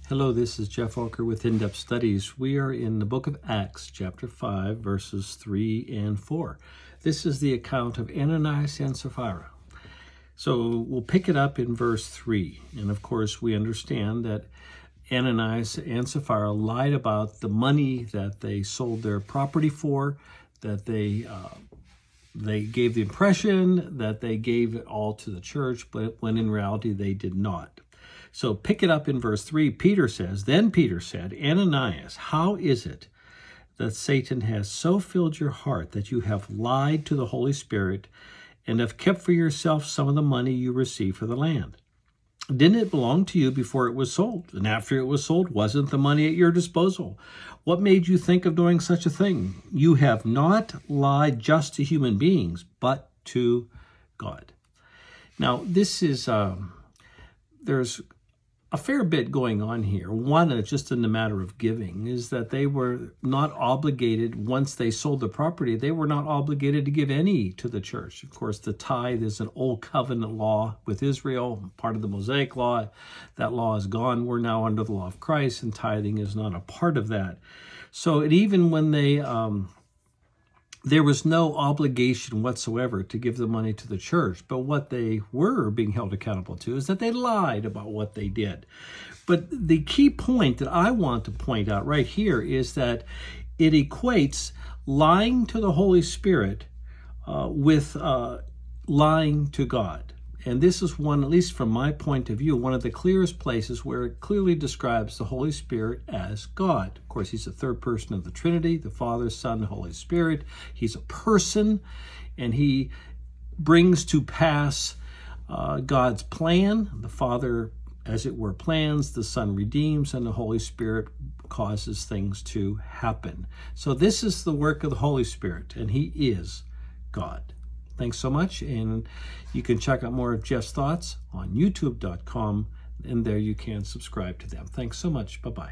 Hello, this is Geoff with In-Depth Studies. We are in the book of Acts, chapter 5, verses 3 and 4. This is the account of Ananias and Sapphira. So we'll pick it up in verse 3. And of course, we understand that Ananias and Sapphira lied about the money that they sold their property for, that they gave the impression that they gave it all to the church, but when in reality they did not. So pick it up in verse 3. Then Peter said, Ananias, how is it that Satan has so filled your heart that you have lied to the Holy Spirit and have kept for yourself some of the money you received for the land? Didn't it belong to you before it was sold? And after it was sold, wasn't the money at your disposal? What made you think of doing such a thing? You have not lied just to human beings, but to God. Now, this is, there's a fair bit going on here. One, just in the matter of giving, is that they were not obligated, once they sold the property, they were not obligated to give any to the church. Of course, the tithe is an old covenant law with Israel, part of the Mosaic law. That law is gone. We're now under the law of Christ, and tithing is not a part of that. So even when they there was no obligation whatsoever to give the money to the church. But what they were being held accountable to is that they lied about what they did. But the key point that I want to point out right here is that it equates lying to the Holy Spirit with lying to God. And this is one, at least from my point of view, one of the clearest places where it clearly describes the Holy Spirit as God. Of course, he's the third person of the Trinity, the Father, Son, Holy Spirit. He's a person, and he brings to pass God's plan. The Father, as it were, plans, the Son redeems, and the Holy Spirit causes things to happen. So this is the work of the Holy Spirit, and he is God. Thanks so much, and you can check out more of Geoff's thoughts on youtube.com, and there you can subscribe to them. Thanks so much. Bye-bye.